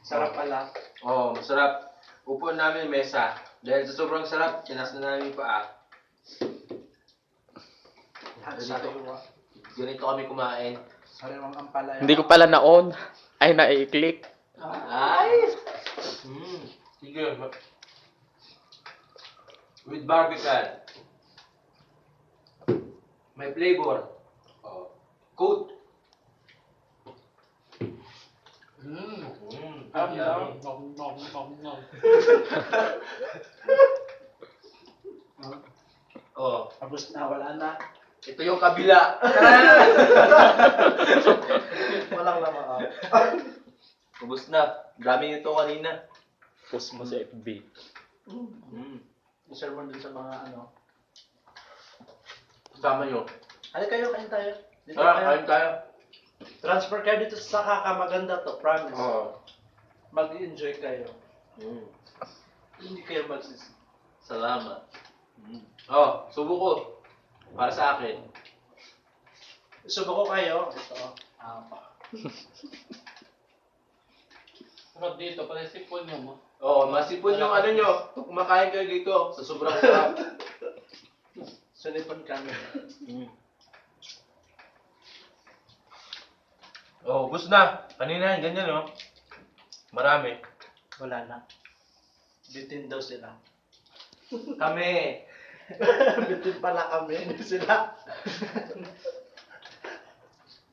Sarap pala. Oo, masarap. Upo namin mesa. Dahil sa sobrang sarap, tinas na namin yung paa. Lahat sariwa. Ganito kami kumain. Sariwang ampalaya. Hindi ko pala na-on. Ay, na-i-click. Ay! Sige. With barbecue. May flavor. Oh. Coat. Oh, Tapos na, wala na. ito yung kabila. Walang lamaan. Ubus na. Dami nito kanina. Post mo sa FB. I-share mo din sa mga ano. Kasama nyo. Halika kayo, kain tayo. Dito Tara, kayo. kain tayo. Transfer kayo dito sa Kaka. Maganda to, promise. Oo. Mag-enjoy kayo. Hindi kayo magsisi. Salamat. Oh, subo ko. Para sa akin. Subo ko kayo. Ito. Sarap dito, pala sipon nyo mo. Oo, masipon yung ano nyo. Kung kumakain kayo dito, sa sobrang sarap. Sunipon kami. Oh, ubus na. Kanina yan, ganyan oh. Marami. Wala na. Bitin daw sila. Kami. Bitin pala kami. Hindi sila.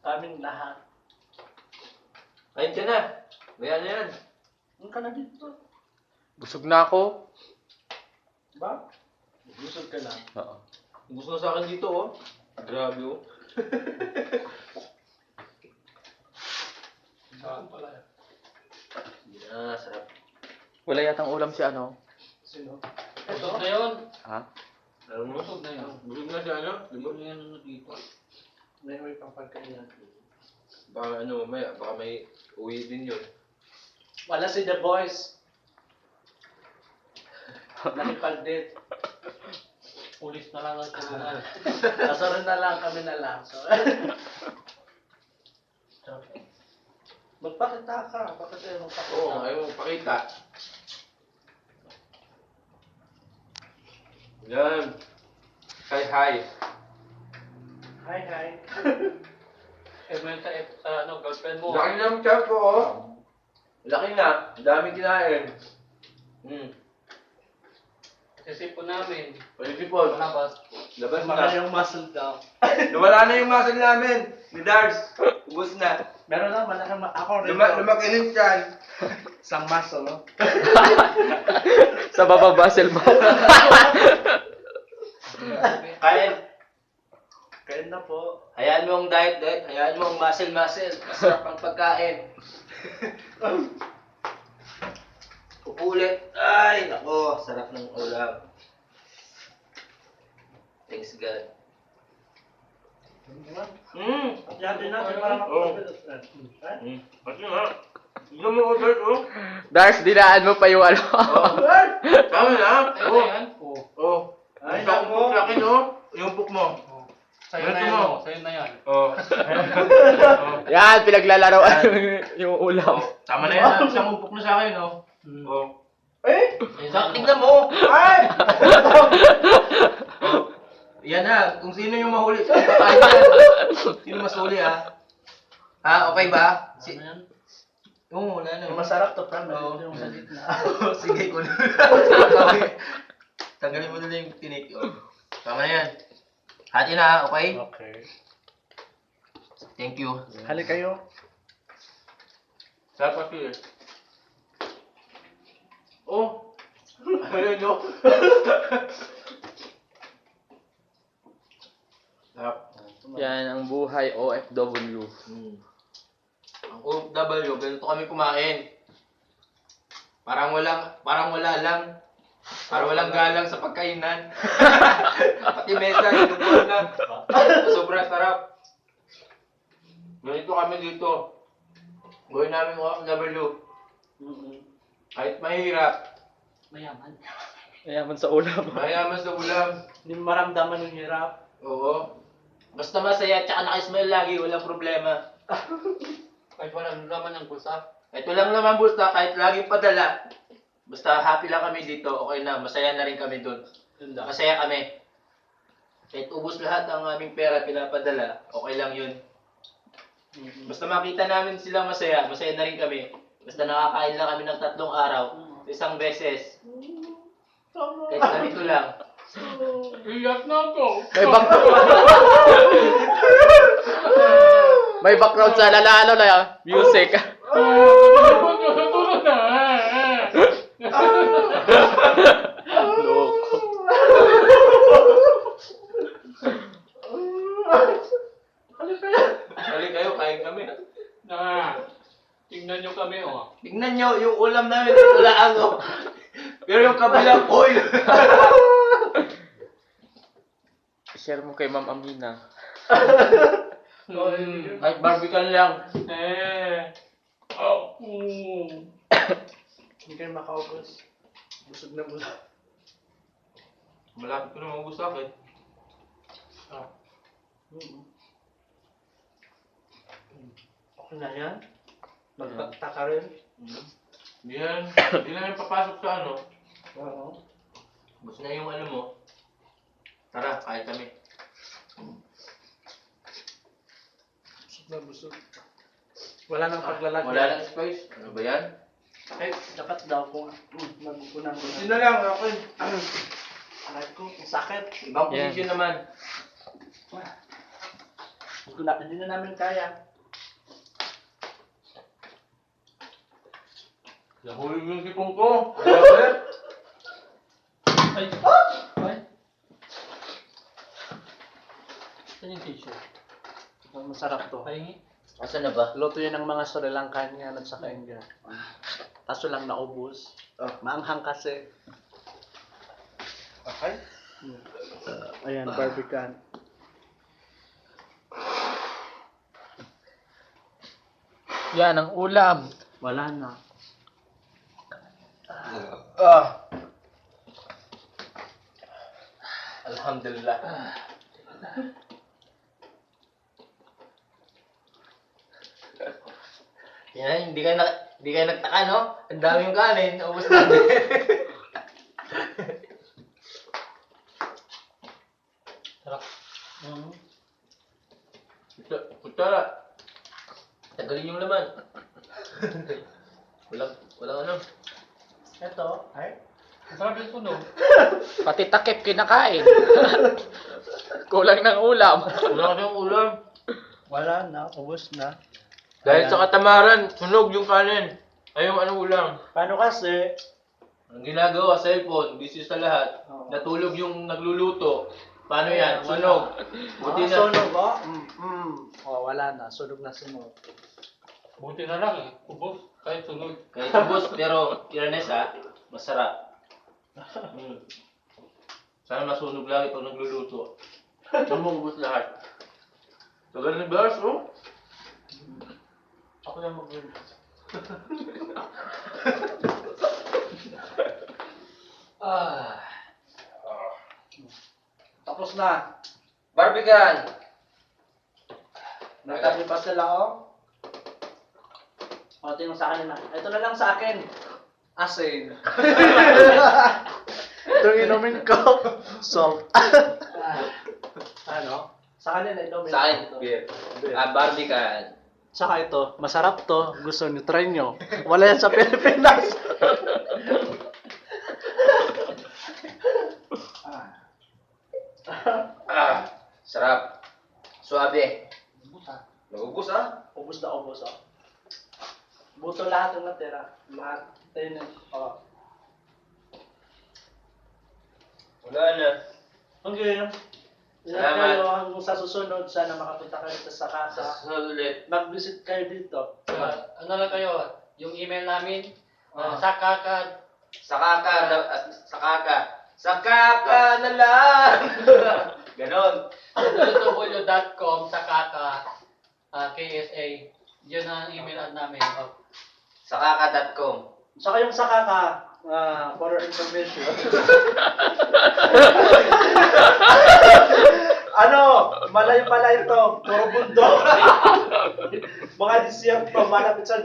Kaming lahat. Kain ka na. Bayan na yan. Ang ka na dito. Busog na ako. Ba? Busog ka na. Oo. Gusto na sa akin dito oh. Grabe oh. Sarap pala yan. Yeah, sarap. Wala yatang ulam si ano. Sino? Busog na yun. Ha? Alam mo? Busog na yun. Busog na siya ano? Busog na yan dito. May pang pagkain. Baka ano, baka may uwi din yun. Wala si The Boys. Nakipag-date. Pulis na lang ang tulungan. Kasarin na lang, kami na lang. So, magpakita ka. Bakit tayo magpakita? Oo, ayaw mo pakita. Yan. Hi. Hi, hi. Eh, mo yun sa ano, girlfriend mo. Laki na ang tiyan ko oh. Laki na. Ang daming kinain. Sisipon namin. Palisipon. Palabas. Labas Maka na. yung muscle daw. Nawala na yung muscle namin. Ni Dars. Ubus na. Meron na, ako rin. Lumaki na yung tiyan. Isang muscle, no? Sa baba Basel mo. Kain. Kain na po. Hayaan mo ang diet. Hayaan mo ang muscle. Masarap ang pagkain. Upulit. Ay, nako. Sarap ng ulam. Thanks God. Yan din natin para makapagod. Pati nga. Hindi mo order, oh. Dars, dinaan mo pa yung ano. Tama na. Ayun na yan. Oh. Ay, Ay, sa nako. umpok laki, no? Yung umpok mo. Sa'yo na Ito yan. mo. Sa'yo na yan. Oh. Yan, pinaglalaroan yung ulam. Tama na yan. Isang umpok na sa akin, oh. Oh. Eh! Tingnan mo. Ay! Yan na. Kung sino yung mahuli. Kakain yan. Sino mas huli, ha? Ha? Okay ba? Ano yan? Oo, wala na. Masarap to, Pram. Oo. Yung sa gitna. Sige, ko na. Tanggalin mo na yung tinik. Oh. Tama na yan. Hati na, okay? Okay. Thank you. Hali kayo. Sarap kasi eh. Oh! Ayun, no? Sarap. Yan ang buhay OFW. Ang OFW, ganito kami kumain. Parang wala lang. Parang walang galang sa pagkainan. Pati mesa, inubuan na. Sobrang sarap. Ganito kami dito. Gawin namin OFW. Kahit mahirap, Mayaman. Mayaman sa ulam. mayaman sa ulam. Hindi mo maramdaman yung hirap. Oo. Basta masaya, tsaka nakismile lagi, walang problema. Kahit walang laman ng bulsa. Kahit walang naman basta, kahit laging padala, basta happy lang kami dito, okay na, masaya na rin kami doon. Masaya kami. Kahit ubos lahat ang aming pera pinapadala, okay lang yun. Basta makita namin sila masaya, masaya na rin kami. Basta nakakain lang kami ng 3 araw, isang beses. Kahit ganito lang. Iyak na ako. May background sa ano na music. Tulog na. Loko. Hali kayo, kain kami. Tingnan nyo kami, oh. Tignan nyo, yung ulam namin, wala ano. Pero yung kabilang oil. Share mo kay Ma'am Amina. Kahit barbican lang. Hindi kayo makaubos. Busog na busog. Malapit ko na maubos sa akin. Okay na yan? Magtaka rin? Hindi na papasok sa ano. Oo. Gusto na yung ano mo. Tara, kain kami. Busog na busog. Wala nang paglalagay. Wala lang spice. Ano ba yan? Eh, dapat daw kung magkukunan ko Hindi na. na lang, ako. Aray ko, ang sakit. Ibang Yan. posisyon naman. Hindi na namin kaya. Nahulog yung sipong ko. Ay. Ay. Saan yung tissue? Masarap to. Pahingi. Asan na ba? Luto yun ng mga Sri Lankanian at saka India. Kaso lang naubos. Maanghang kasi. Okay. Ayan, barbican. Yan ang ulam. Wala na. Alhamdulillah. Yan, hindi kayo nagtaka, no? Ang daming kanin, ubos natin. Sarap. Kutsara. Tagalin yung laman. walang ano. Ito, ay. Sarap yung tunog. Pati takip kinakain. Kulang ng ulam. Wala kang ulam. Wala na, ubos na. Dahil sa katamaran, sunog yung kanin. Ay yung ano ulam. Paano kasi? Ang ginagawa, cellphone, busy sa lahat. Oo. Natulog yung nagluluto. Paano yan? Sunog. Buti na. Sunog, oh. Oh, wala na. Sunog na sunog. Buti na lang, eh. Ubos. Kahit tunog. Kahit ubos, pero tiranes ha, masarap. Sana masunog lagi pag nagluluto. Sumubos lahat. Tagal ni Bars, oh. Ako na mag-win. Tapos na. Barbican! Nagtabi pa sila, oh. O, ito yung sa akin na. Ito na lang sa akin. Asin. Ito yung inumin ko. Salt. Ano? Sa kanila inumin. Sa akin, beer. Barbican. Saka ito, masarap to. Gusto nyo, try nyo. Wala yan sa Pilipinas. Sarap. Suabe. Ubus ha. Nagubos ah. Ubus na ubus ha. Buto lahat yung natira. Lahat. Tayo na. Oh. Wala na. Okay. Salamat. Kayo hanggang sa susunod. Sana makapunta kayo sa kasa. Sa ulit. Mag-visit kayo dito. Ano lang kayo, yung email namin, Ah. Sakaka na lang. Ganon. www.com sakaka KSA. Yun ang email ad namin. Sakaka.com. Saka yung sa kaka, for your information. Ano, malayo pala ito. Puro bundok. Mga disyerto, malapit sa